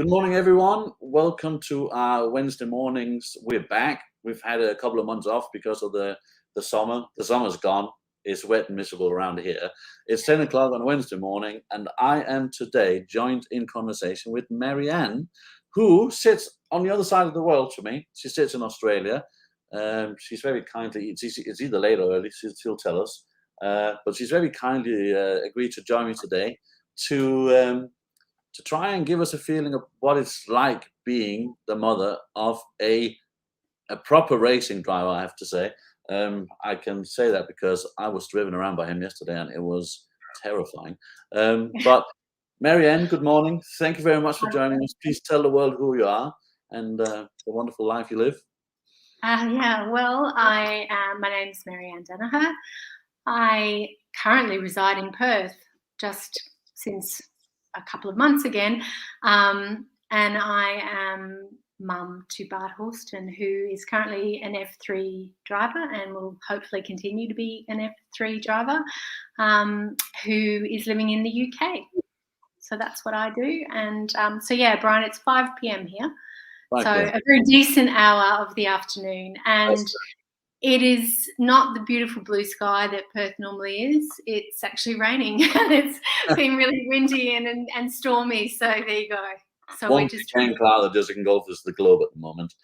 Good morning, everyone. Welcome to our Wednesday mornings. We're back. We've had a couple of months off because of the summer. The summer's gone. It's wet and miserable around here. It's 10 o'clock on Wednesday morning, and I am today joined in conversation with Mary-Anne, who sits on the other side of the world to me. She sits in Australia. She's very kindly, it's either late or early, she'll tell us, but she's very kindly agreed to join me today to try and give us a feeling of what it's like being the mother of a proper racing driver, I have to say. I can say that because I was driven around by him yesterday and it was terrifying. But Mary-Anne, good morning. Thank you very much for joining us. Please tell the world who you are and the wonderful life you live. My name's Mary-Anne Danaher. I currently reside in Perth just since a couple of months again, and I am mum to Bart Horsten, who is currently an F3 driver and will hopefully continue to be an F3 driver, who is living in the UK. So that's what I do. And Brian, it's 5 p.m. here. So a very decent hour of the afternoon. And it is not the beautiful blue sky that Perth normally is. It's actually raining and it's been really windy and stormy. So there you go. So One cloud that doesn't engulf the globe at the moment.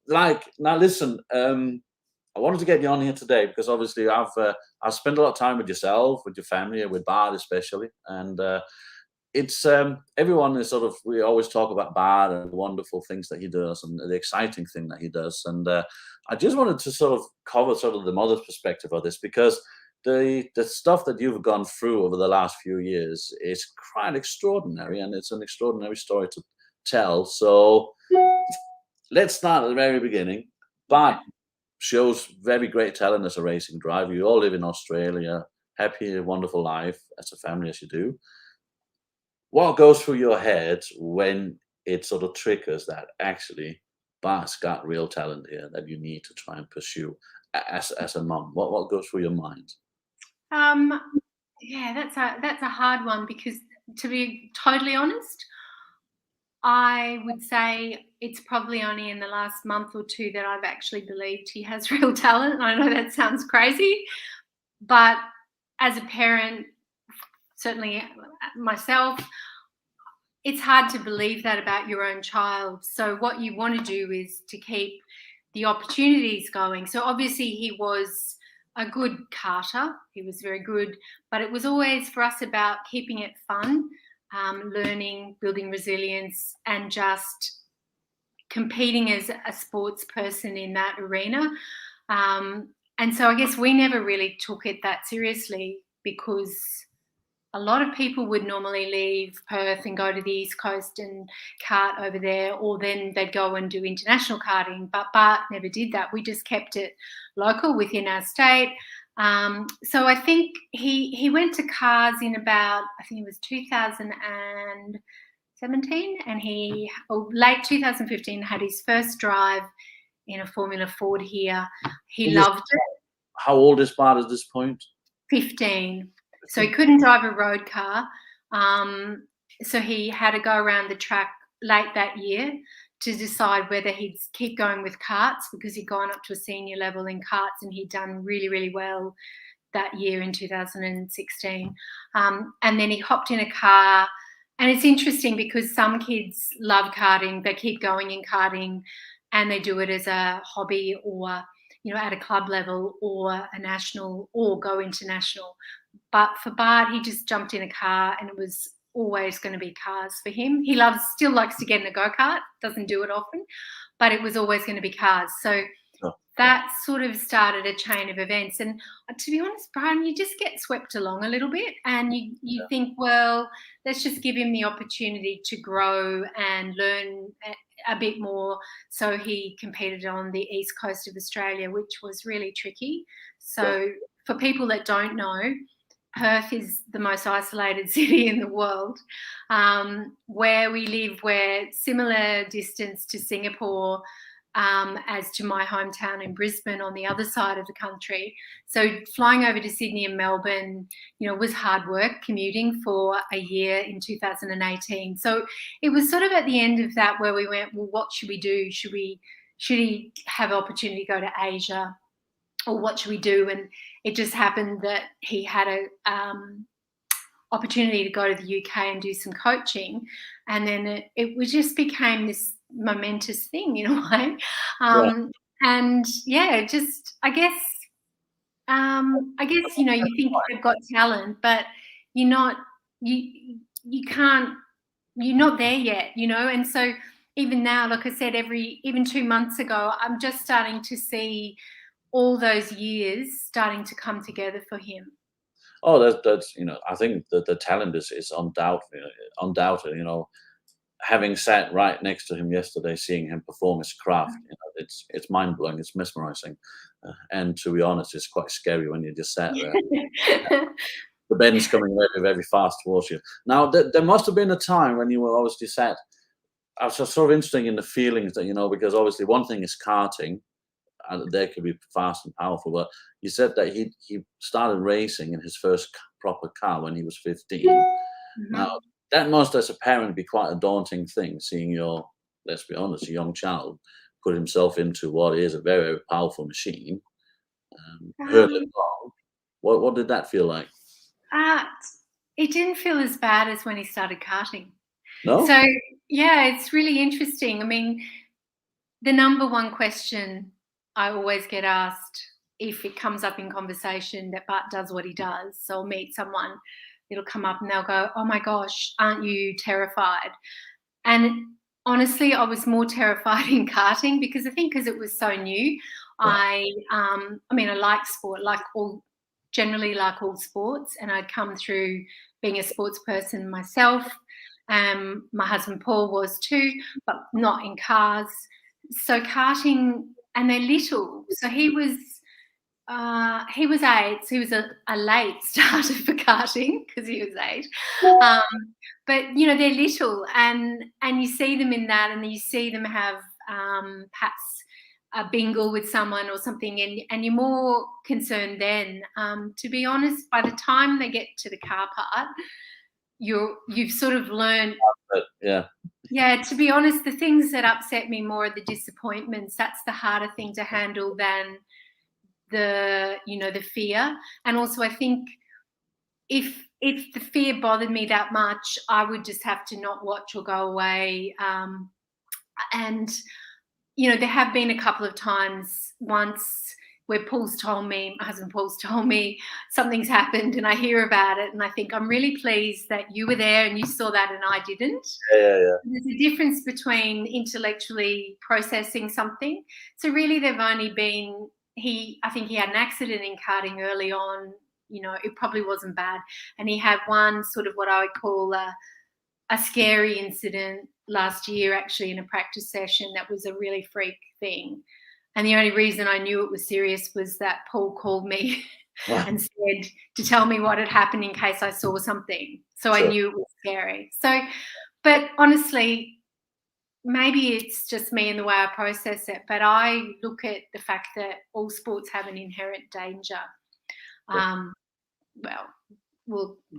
Now listen, I wanted to get you on here today because obviously I've spent a lot of time with yourself, with your family, and with Bart especially, and it's everyone is we always talk about Bart and the wonderful things that he does and the exciting thing that he does, and I just wanted to cover the mother's perspective of this because the stuff that you've gone through over the last few years is quite extraordinary, and it's an extraordinary story to tell. So let's start at the very beginning. Bart shows very great talent as a racing driver. You all live in Australia, happy, wonderful life as a family as you do. What goes through your head when it triggers that actually Bart's got real talent here that you need to try and pursue as a mum? What goes through your mind? That's a hard one because, to be totally honest, I would say it's probably only in the last month or two that I've actually believed he has real talent. I know that sounds crazy, but as a parent, certainly myself, it's hard to believe that about your own child. So what you want to do is to keep the opportunities going. So obviously he was a good karter. He was very good, but it was always for us about keeping it fun, learning, building resilience, and just competing as a sports person in that arena. And so I guess we never really took it that seriously because a lot of people would normally leave Perth and go to the East Coast and kart over there, or then they'd go and do international karting. But Bart never did that. We just kept it local within our state. So I think he went to cars in about, I think it was 2017, and late 2015 had his first drive in a Formula Ford here. He loved it. How old is Bart at this point? 15. So he couldn't drive a road car. So he had to go around the track late that year to decide whether he'd keep going with karts, because he'd gone up to a senior level in karts and he'd done really, really well that year in 2016. And then he hopped in a car. And it's interesting because some kids love karting. They keep going in karting and they do it as a hobby or, at a club level or a national or go international. But for Bart, he just jumped in a car and it was always going to be cars for him. He still likes to get in a go-kart, doesn't do it often, but it was always going to be cars. So that sort of started a chain of events. And to be honest, Brian, you just get swept along a little bit and you think, well, let's just give him the opportunity to grow and learn a bit more. So he competed on the east coast of Australia, which was really tricky. So for people that don't know, Perth is the most isolated city in the world. Where we live, we're similar distance to Singapore, as to my hometown in Brisbane on the other side of the country. So flying over to Sydney and Melbourne, was hard work commuting for a year in 2018. So it was sort of at the end of that where we went, well, what should we do? Should he have opportunity to go to Asia, or what should we do? And it just happened that he had a opportunity to go to the UK and do some coaching, and then it just became this momentous thing in a way. And yeah, just I guess you think they've got talent, but you're not there yet, and so even now, like I said, even 2 months ago, I'm just starting to see all those years starting to come together for him. Oh, that's I think that the talent is undoubted. Having sat right next to him yesterday, seeing him perform his craft, it's mind blowing, it's mesmerizing, and to be honest, it's quite scary when you just sat there. The bend's coming very, very fast towards you. Now, there must have been a time when you were obviously sat. I was just sort of interested in the feelings that because obviously one thing is karting. They could be fast and powerful, but you said that he started racing in his first proper car when he was 15. Mm-hmm. Now, that must, as a parent, be quite a daunting thing, seeing your, let's be honest, a young child put himself into what is a very, very powerful machine. Hurdling along. What did that feel like? It didn't feel as bad as when he started karting. No? So, yeah, it's really interesting. I mean, the number one question I always get asked if it comes up in conversation that Bart does what he does. So I'll meet someone, it'll come up and they'll go, "Oh my gosh, aren't you terrified?" And honestly, I was more terrified in karting because it was so new. Yeah. I like sport, generally like all sports, and I'd come through being a sports person myself. My husband Paul was too, but not in cars. So karting, and they're little. So he was 8. So he was a late starter for karting because he was 8. But they're little, and you see them in that, and you see them have perhaps a bingle with someone or something, and you're more concerned then. To be honest, by the time they get to the car part, you've sort of learned. Yeah, to be honest, the things that upset me more are the disappointments. That's the harder thing to handle than the fear. And also, I think if the fear bothered me that much, I would just have to not watch or go away. And there have been a couple of times. Once where my husband Paul's told me something's happened, and I hear about it, and I think, I'm really pleased that you were there and you saw that and I didn't. Yeah. There's a difference between intellectually processing something. So really, they've only been, I think he had an accident in karting early on. It probably wasn't bad. And he had one sort of what I would call a scary incident last year, actually, in a practice session that was a really freak thing. And the only reason I knew it was serious was that Paul called me and said to tell me what had happened in case I saw something. So sure. I knew it was scary. So, but honestly, maybe it's just me and the way I process it, but I look at the fact that all sports have an inherent danger. Well,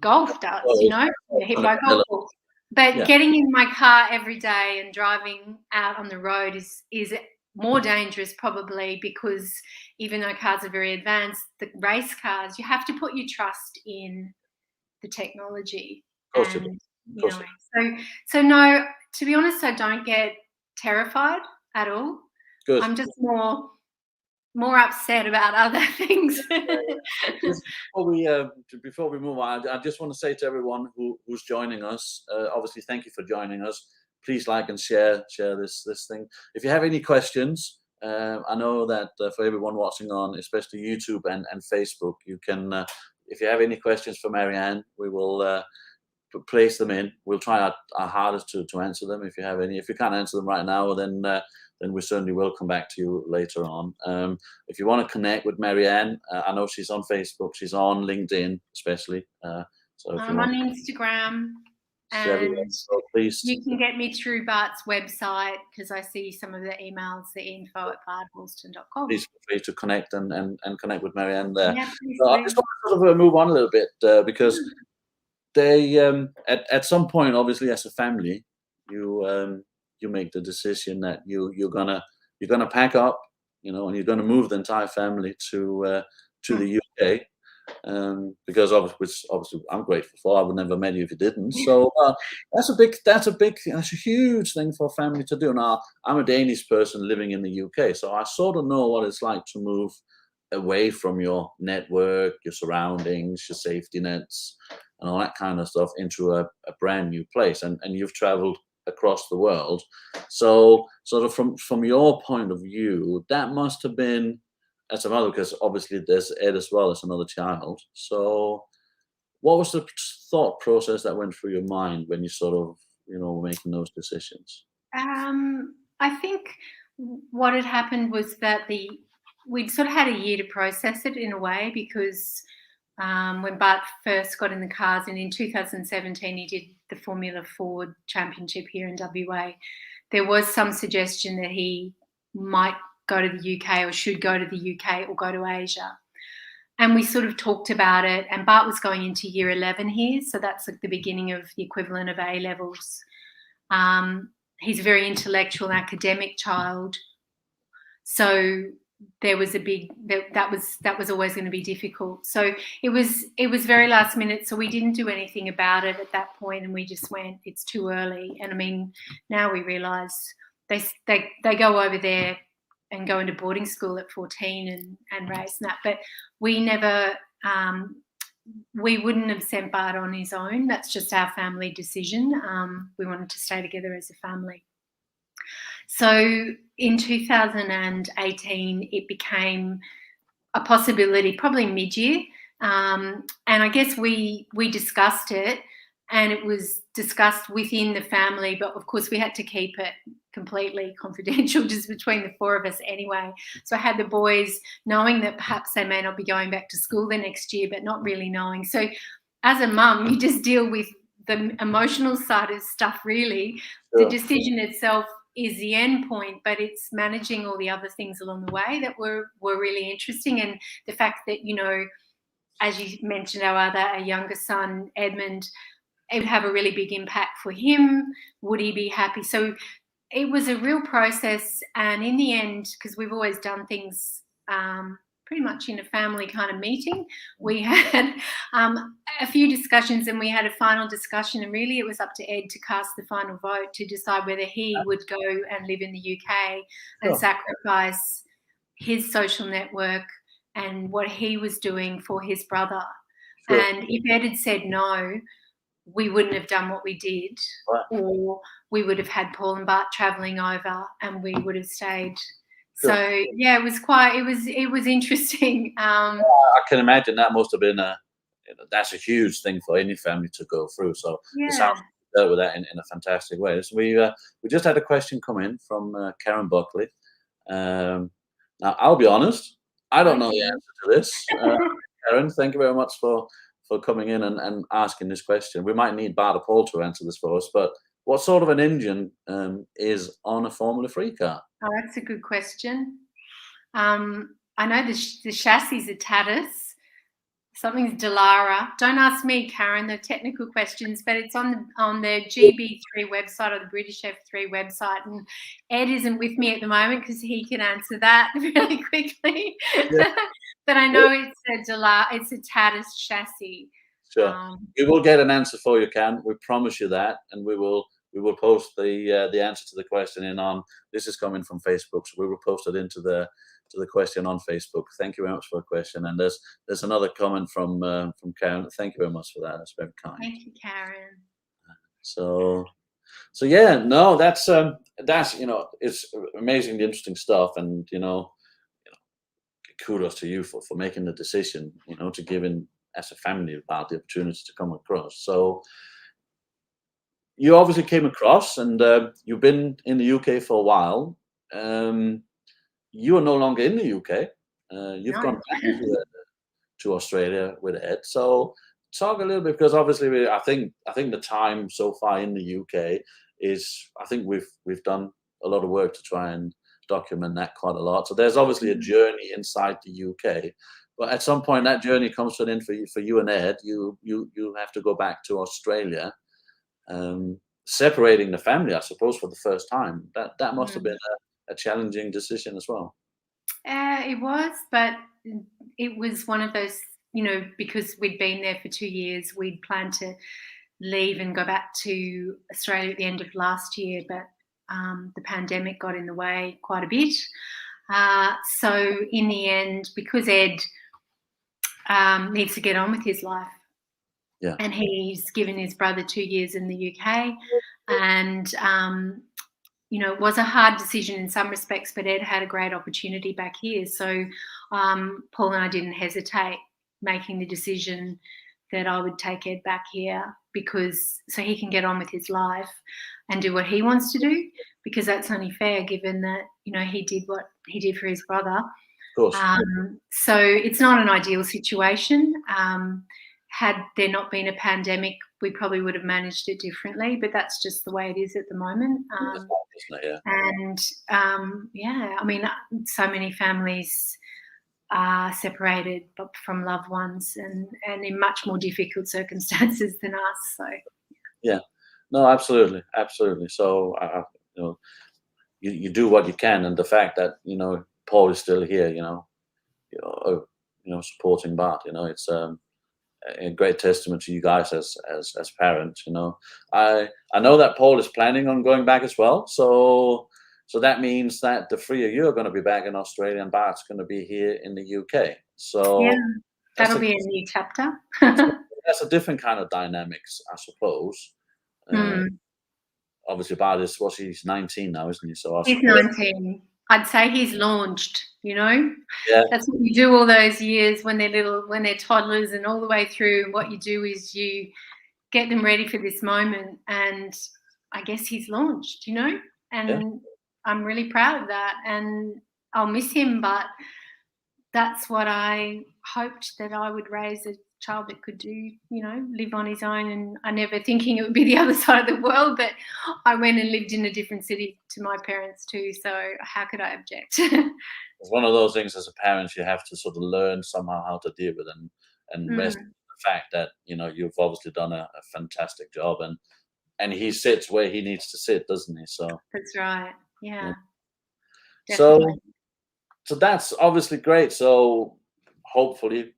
golf does, hit by a golf ball. But getting in my car every day and driving out on the road is more dangerous, probably, because even though cars are very advanced, the race cars, you have to put your trust in the technology. And, so no, to be honest, I don't get terrified at all. Good. I'm just more upset about other things. Before we move on, I just want to say to everyone who's joining us, obviously, thank you for joining us. Please like and share this thing. If you have any questions, I know that for everyone watching on, especially YouTube and Facebook, you can, if you have any questions for Mary-Anne, we will place them in. We'll try our hardest to answer them. If you have any, if you can't answer them right now, then we certainly will come back to you later on. If you want to connect with Mary-Anne, I know she's on Facebook, she's on LinkedIn, especially. So if I'm on Instagram. And So please, you can get me through Bart's website because I see some of the emails, the info@barthorsten.com. please feel free to connect and connect with Mary-Anne there. Yeah, please So I do. just want to sort of move on a little bit because they at some point, obviously, as a family, you make the decision that you're gonna pack up, and you're gonna move the entire family to the UK. Because obviously I'm grateful for. I would never met you if you didn't. So that's a huge thing for a family to do. Now I'm a Danish person living in the UK, so I sort of know what it's like to move away from your network, your surroundings, your safety nets, and all that kind of stuff into a brand new place. And you've traveled across the world, so sort of from your point of view, that must have been, as a mother, because obviously there's Ed as well as another child. So what was the thought process that went through your mind when you sort of, were making those decisions? I think what had happened was that we'd sort of had a year to process it in a way, because when Bart first got in the cars, and in 2017 he did the Formula Ford Championship here in WA, there was some suggestion that he might go to the UK or should go to the UK or go to Asia. And we sort of talked about it, and Bart was going into year 11 here, so that's like the beginning of the equivalent of A levels. He's a very intellectual, academic child, so there was that was always going to be difficult. So it was very last minute, so we didn't do anything about it at that point, and we just went, it's too early. And I mean, now we realise they go over there and go into boarding school at 14 and race and that, but we never we wouldn't have sent Bart on his own. That's just our family decision. We wanted to stay together as a family. So in 2018, it became a possibility, probably mid-year. And I guess we discussed it, and it was discussed within the family, but of course we had to keep it completely confidential, just between the four of us anyway. So I had the boys knowing that perhaps they may not be going back to school the next year, but not really knowing. So as a mum, you just deal with the emotional side of stuff, really. Sure. The decision itself is the end point, but it's managing all the other things along the way that were really interesting. And the fact that, as you mentioned, our younger son, Edmund, it would have a really big impact for him. Would he be happy? So it was a real process. And in the end, because we've always done things pretty much in a family kind of meeting, we had a few discussions, and we had a final discussion, and really it was up to Ed to cast the final vote to decide whether he would go and live in the UK and sacrifice his social network and what he was doing for his brother. Sure. And if Ed had said no, we wouldn't have done what we did, right. Or we would have had Paul and Bart travelling over, and we would have stayed. Sure. So yeah, it was interesting. I can imagine that must have been that's a huge thing for any family to go through. So yeah. It sounds like you dealt with that in a fantastic way. So we just had a question come in from Karen Buckley. Now I'll be honest, I don't know the answer to this. Karen, thank you very much for coming in and asking this question. We might need Bart or Paul to answer this for us, but what sort of an engine is on a Formula 3 car? Oh, that's a good question. I know the chassis is a Tatus. Something's Delara. Don't ask me, Karen, the technical questions, but it's on the GB3 website, or the British F3 website. And Ed isn't with me at the moment because he can answer that really quickly. Yeah. But I know it's a Delara. It's a Tatus chassis. Sure. We will get an answer for you, Karen. We promise you that, and we will post the answer to the question in on. This is coming from Facebook, so we will post it into the question on Facebook. Thank you very much for the question. And there's another comment from Karen. Thank you very much for that. That's very kind. Thank you, Karen. So yeah, no, that's it's amazingly interesting stuff, and kudos to you for making the decision, to give in as a family about the opportunity to come across. So you obviously came across, and you've been in the UK for a while. You are no longer in the UK. You've gone back to Australia with Ed. So talk a little bit, because obviously I think the time so far in the UK is, I think we've done a lot of work to try and document that quite a lot. So there's obviously a journey inside the UK, but at some point that journey comes to an end for you and Ed. You have to go back to Australia, separating the family, I suppose, for the first time. That must have been a challenging decision as well. It was, but it was one of those, because we'd been there for 2 years, we'd planned to leave and go back to Australia at the end of last year, but the pandemic got in the way quite a bit. So in the end, because Ed needs to get on with his life, and he's given his brother 2 years in the UK, and it was a hard decision in some respects, but Ed had a great opportunity back here. So Paul and I didn't hesitate making the decision that I would take Ed back here, because so he can get on with his life and do what he wants to do, because that's only fair given that, he did what he did for his brother. Of course. So it's not an ideal situation. Had there not been a pandemic, we probably would have managed it differently, but that's just the way it is at the moment. And I mean, so many families are separated from loved ones, and in much more difficult circumstances than us. So yeah, no, absolutely. So you do what you can, and the fact that Paul is still here, supporting Bart, it's a great testament to you guys as parents. I know that Paul is planning on going back as well, so that means that the three of you are going to be back in Australia, and Bart's going to be here in the UK. So yeah, that'll be a new chapter. That's a different kind of dynamics, I suppose. Obviously, Bart is, he's 19 now, isn't he? So he's 19. I'd say he's launched, Yeah. That's what you do all those years when they're little, when they're toddlers, and all the way through. What you do is you get them ready for this moment, and I guess he's launched, and I'm really proud of that, and I'll miss him, but that's what I hoped, that I would raise a child that could do, live on his own. And I never thinking it would be the other side of the world, but I went and lived in a different city to my parents too. So how could I object? It's one of those things as a parent you have to sort of learn somehow how to deal with, and rest in the fact that you've obviously done a fantastic job, and he sits where he needs to sit, doesn't he? So that's right. Yeah. So that's obviously great. So hopefully,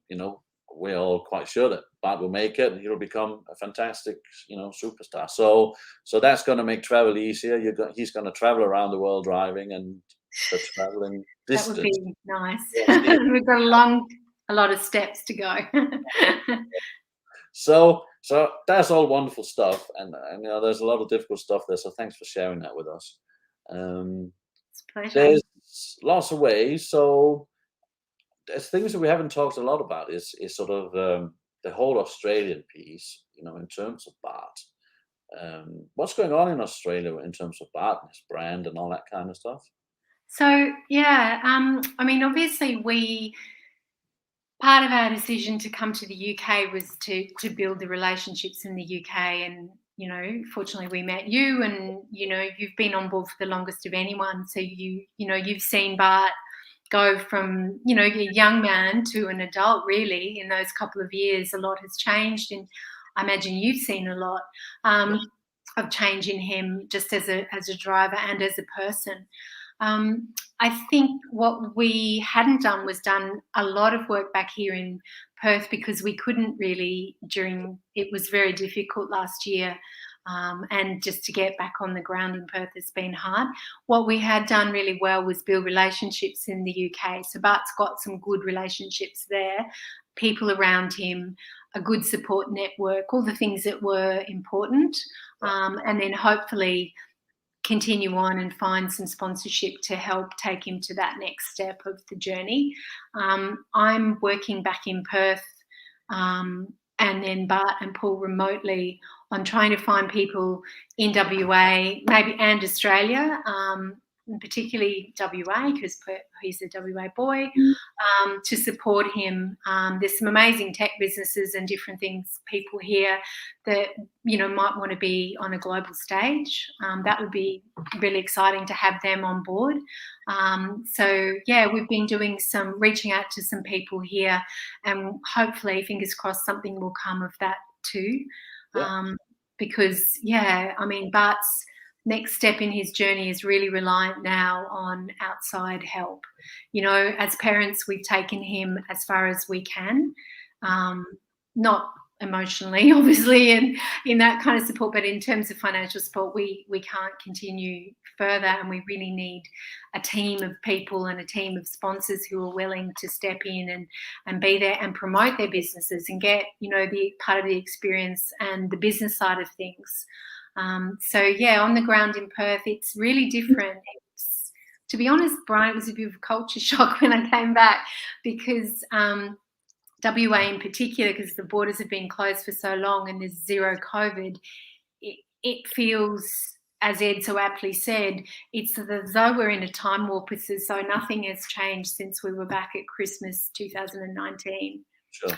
we're all quite sure that Bart will make it and he'll become a fantastic, superstar. So that's going to make travel easier. He's going to travel around the world driving, and the traveling distance. That would be nice. We've got a lot of steps to go. So that's all wonderful stuff, and there's a lot of difficult stuff there. So thanks for sharing that with us. It's a pleasure. There's lots of ways. So there's things that we haven't talked a lot about is sort of the whole Australian piece, in terms of Bart. What's going on in Australia in terms of Bart and his brand and all that kind of stuff? So I mean, obviously part of our decision to come to the UK was to build the relationships in the UK, and fortunately we met you, and you've been on board for the longest of anyone, so you've seen Bart go from a young man to an adult. Really, in those couple of years, a lot has changed, and I imagine you've seen a lot of change in him, just as a driver and as a person. I think what we hadn't done was done a lot of work back here in Perth, because we couldn't really it was very difficult last year, and just to get back on the ground in Perth has been hard. What we had done really well was build relationships in the UK. So Bart's got some good relationships there, people around him, a good support network, all the things that were important, and then hopefully continue on and find some sponsorship to help take him to that next step of the journey. I'm working back in Perth, and then Bart and Paul remotely, on trying to find people in WA, maybe, and Australia, particularly WA, because he's a WA boy, to support him. There's some amazing tech businesses and different things, people here that, might want to be on a global stage. That would be really exciting to have them on board. So, we've been reaching out to some people here, and hopefully, fingers crossed, something will come of that too. Yeah. Because, Bart's next step in his journey is really reliant now on outside help. As parents, we've taken him as far as we can, not emotionally, obviously, and in that kind of support, but in terms of financial support, we can't continue further, and we really need a team of people and a team of sponsors who are willing to step in and be there and promote their businesses and get, the part of the experience and the business side of things. So, on the ground in Perth, it's really different. To be honest, Brian, it was a bit of a culture shock when I came back, because WA in particular, because the borders have been closed for so long and there's zero COVID, it feels, as Ed so aptly said, it's as though we're in a time warp. It's so nothing has changed since we were back at Christmas 2019. Sure.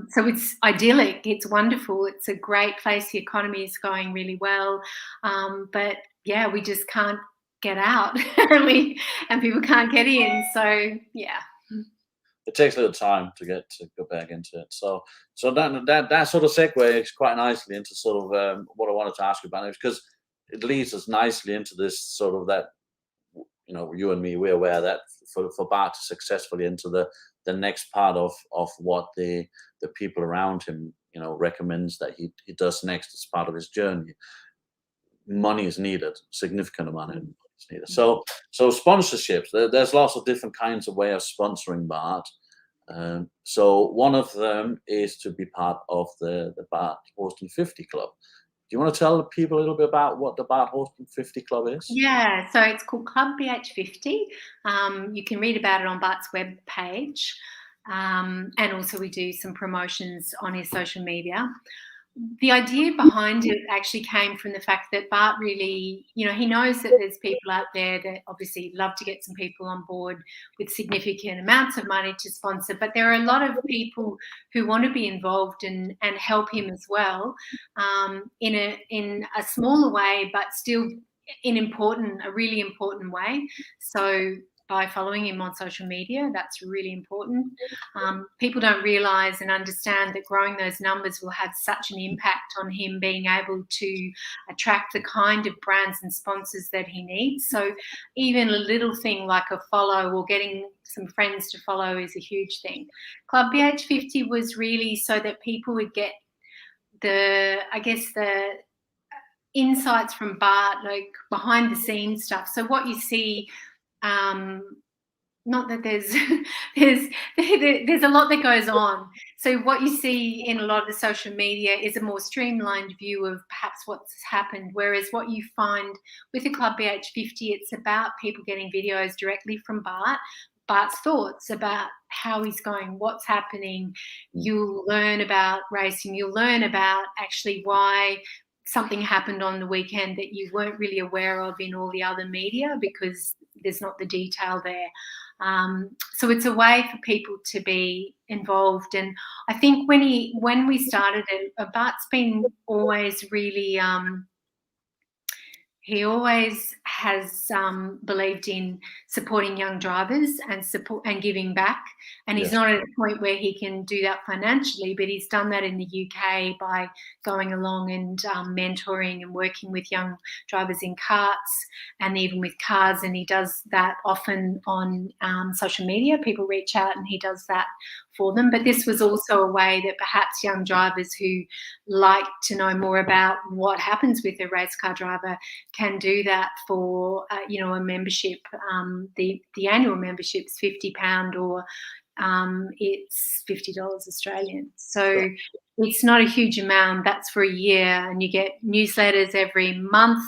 So it's idyllic. It's wonderful. It's a great place. The economy is going really well. But we just can't get out and people can't get in. So, it takes a little time to go back into it. So that sort of segues quite nicely into sort of what I wanted to ask you about, because it leads us nicely into this sort of that, you and me, we're aware that for Bart to successfully into the next part of what the people around him, recommends that he does next as part of his journey, money is needed, significant amount of money is needed. So sponsorships, there's lots of different kinds of way of sponsoring Bart. So one of them is to be part of the Bart Horsten 50 Club. Do you want to tell the people a little bit about what the Bart Horsten 50 Club is? Yeah, so it's called Club BH50. You can read about it on Bart's web page. And also we do some promotions on his social media. The idea behind it actually came from the fact that Bart really, he knows that there's people out there that obviously love to get some people on board with significant amounts of money to sponsor, but there are a lot of people who want to be involved and help him as well, in a smaller way, but still in a really important way. So by following him on social media, that's really important. People don't realise and understand that growing those numbers will have such an impact on him being able to attract the kind of brands and sponsors that he needs. So even a little thing like a follow or getting some friends to follow is a huge thing. Club BH50 was really so that people would get the insights from Bart, like behind the scenes stuff. So what you see, not that there's a lot that goes on. So what you see in a lot of the social media is a more streamlined view of perhaps what's happened, whereas what you find with the Club BH50, it's about people getting videos directly from Bart's thoughts about how he's going, what's happening. You'll learn about racing, you'll learn about actually why something happened on the weekend that you weren't really aware of in all the other media, because there's not the detail there. So it's a way for people to be involved. And I think when we started it, Bart's been always really, he always has believed in supporting young drivers and giving back. And he's not at a point where he can do that financially, but he's done that in the UK by going along and mentoring and working with young drivers in karts and even with cars. And he does that often on social media. People reach out and he does that for them. But this was also a way that perhaps young drivers who like to know more about what happens with a race car driver can do that for a membership. The annual membership's £50 or it's $50 Australian. So it's not a huge amount. That's for a year, and you get newsletters every month.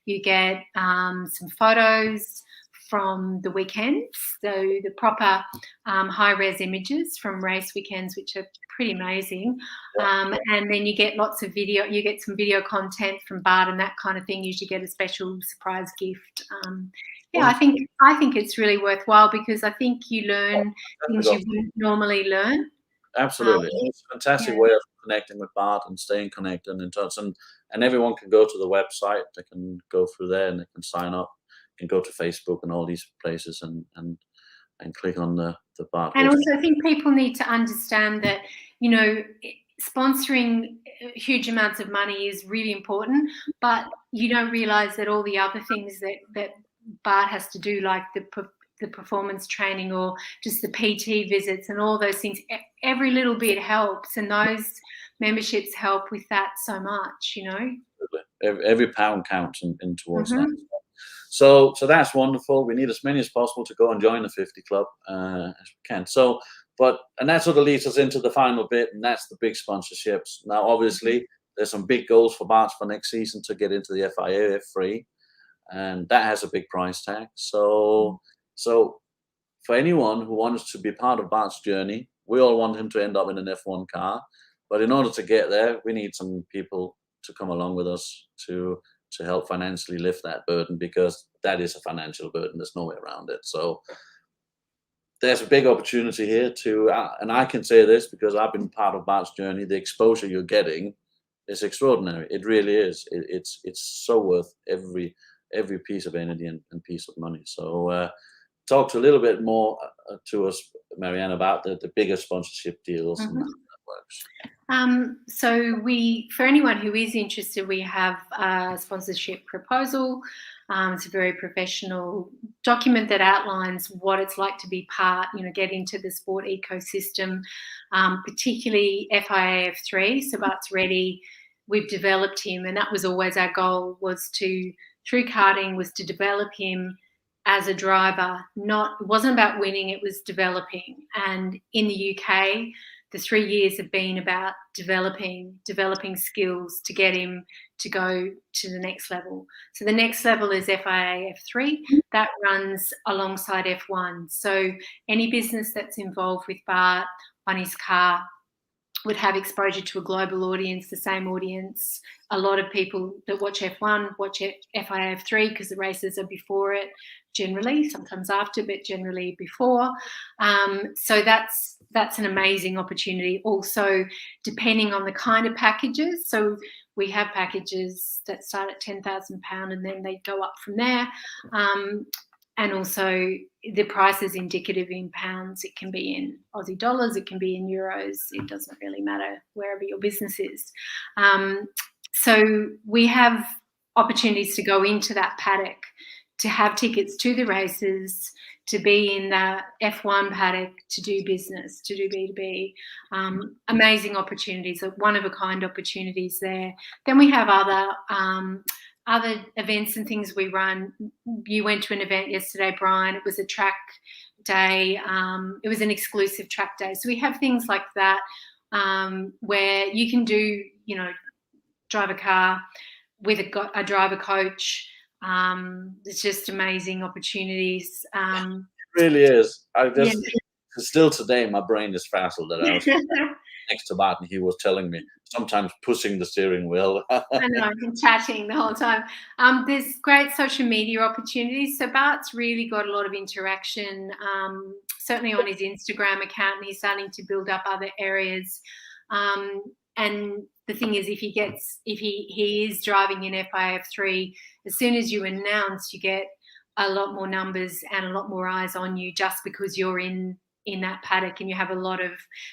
You get some photos from the weekends, so the proper high-res images from race weekends, which are pretty amazing. And then you get lots of video. You get some video content from Bart and that kind of thing. You usually get a special surprise gift. I think it's really worthwhile because I think you learn things you wouldn't normally learn. Absolutely, it's a fantastic way of connecting with Bart and staying connected and in touch. And everyone can go to the website. They can go through there and they can sign up. You can go to Facebook and all these places and click on the Bart. And also, I think people need to understand that, you know, sponsoring huge amounts of money is really important, but you don't realise that all the other things that Bart has to do, like the performance training or just the PT visits and all those things, every little bit helps, and those memberships help with that so much, you know. Every pound counts in towards that. So that's wonderful. We need as many as possible to go and join the 50 Club as we can. And that sort of leads us into the final bit, and that's the big sponsorships. Now, obviously, there's some big goals for Bart for next season to get into the FIA F3, and that has a big price tag. So for anyone who wants to be part of Bart's journey, we all want him to end up in an F1 car. But in order to get there, we need some people to come along with us to help financially lift that burden, because that is a financial burden. There's no way around it. So there's a big opportunity here and I can say this because I've been part of Bart's journey. The exposure you're getting is extraordinary. It really is. It's so worth every piece of energy and piece of money. So talk to a little bit more to us, Mary-Anne, about the bigger sponsorship deals and how that works. So for anyone who is interested, we have a sponsorship proposal. It's a very professional document that outlines what it's like to be get into the sport ecosystem, particularly FIA F3. So Bart's ready. We've developed him, and that was always our goal, through karting, was to develop him as a driver. It wasn't about winning, it was developing. And in the UK, the 3 years have been about developing skills to get him to go to the next level. So the next level is FIA F3. That runs alongside F1. So any business that's involved with Bart on his car would have exposure to a global audience, the same audience. A lot of people that watch F1 watch FIA F3 because the races are before it, generally, sometimes after, but generally before. So that's an amazing opportunity. Also, depending on the kind of packages. So we have packages that start at £10,000 and then they go up from there. And also the price is indicative in pounds. It can be in Aussie dollars, it can be in euros. It doesn't really matter wherever your business is. So we have opportunities to go into that paddock, to have tickets to the races, to be in the F1 paddock, to do business, to do B2B. Amazing opportunities, one-of-a-kind opportunities there. Then we have other events and things we run. You went to an event yesterday, Brian. It was a track day. It was an exclusive track day. So we have things like that where you can do, drive a car with a driver coach. It's just amazing opportunities. It really is. Still today, my brain is frazzled that I was next to Bart and he was telling me, sometimes pushing the steering wheel. I know, I've been chatting the whole time. There's great social media opportunities. So Bart's really got a lot of interaction, certainly on his Instagram account, and he's starting to build up other areas. And the thing is, if he is driving in FIA F3, as soon as you announce, you get a lot more numbers and a lot more eyes on you, just because you're in that paddock, and you have a lot of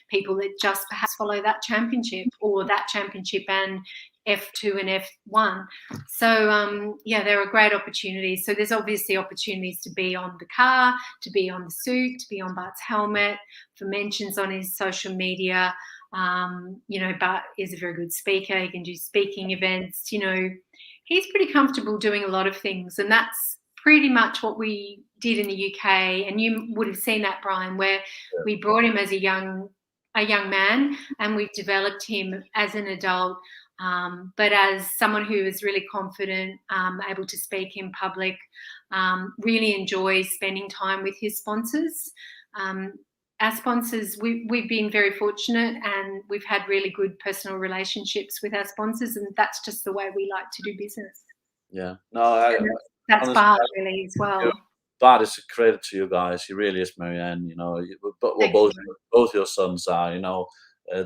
people that just perhaps follow that championship or that championship and F2 and F1. So there are great opportunities. So there's obviously opportunities to be on the car, to be on the suit, to be on Bart's helmet, for mentions on his social media. Bart is a very good speaker. He can do speaking events. He's pretty comfortable doing a lot of things, and that's pretty much what we did in the UK. And you would have seen that, Brian, where we brought him as a young man, and we've developed him as an adult, but as someone who is really confident, able to speak in public, really enjoys spending time with his sponsors. Our sponsors, we've been very fortunate, and we've had really good personal relationships with our sponsors, and that's just the way we like to do business. Yeah. No, that's honestly, Bart really as well. Bart is a credit to you guys. He really is, Mary-Anne. You know, but well, Thank you. both your sons are. You know,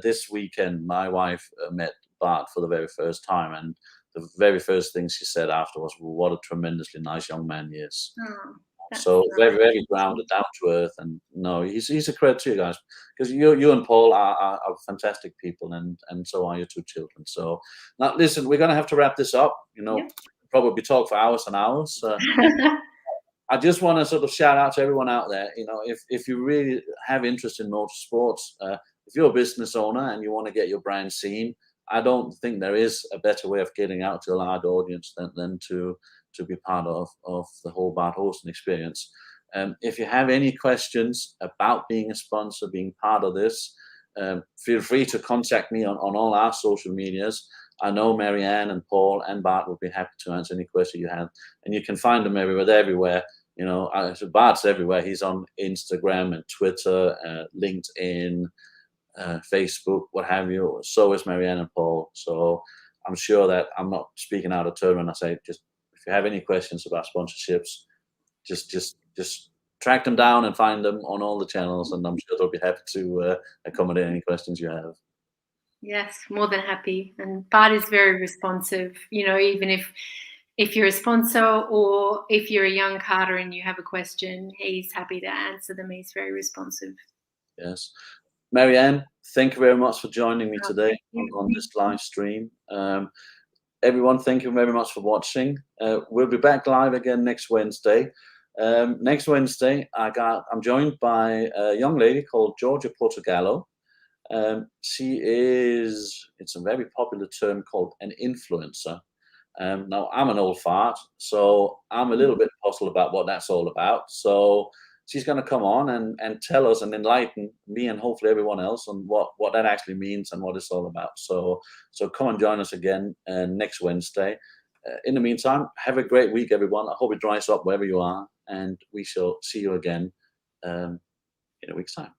this weekend my wife met Bart for the very first time, and the very first thing she said after was, well, "What a tremendously nice young man he is." Oh, So that's very, very nice. grounded, down to earth, and no, he's a credit to you guys, because you and Paul are fantastic people, and so are your two children. So now, listen, we're gonna have to wrap this up. You know, Yep. probably talk for hours and hours. I just want to sort of shout out to everyone out there. You know, if you really have interest in motorsports, if you're a business owner and you want to get your brand seen, I don't think there is a better way of getting out to a large audience than to be part of the whole Bart Horsten experience. If you have any questions about being a sponsor, being part of this, feel free to contact me on all our social medias. I know Mary-Anne and Paul and Bart will be happy to answer any question you have, and you can find them everywhere. You know, so Bart's everywhere. He's on Instagram and Twitter, LinkedIn, Facebook, what have you. So is Mary-Anne and Paul. So I'm sure that I'm not speaking out of turn when I say, just if you have any questions about sponsorships, just track them down and find them on all the channels, and I'm sure they'll be happy to accommodate any questions you have. Yes, more than happy. And Bart is very responsive. You know, even if you're a sponsor or if you're a young karter and you have a question, he's happy to answer them. He's very responsive. Yes. Mary-Anne, thank you very much for joining me today thank you. on this live stream. Everyone, thank you very much for watching. We'll be back live again next Wednesday. Next Wednesday, I'm joined by a young lady called Georgia Portogallo. She is, it's a very popular term called an influencer. Now, I'm an old fart, so I'm a little bit puzzled about what that's all about. So she's going to come on and tell us and enlighten me and hopefully everyone else on what that actually means and what it's all about. So come and join us again next Wednesday. In the meantime, have a great week, everyone. I hope it dries up wherever you are, and we shall see you again in a week's time.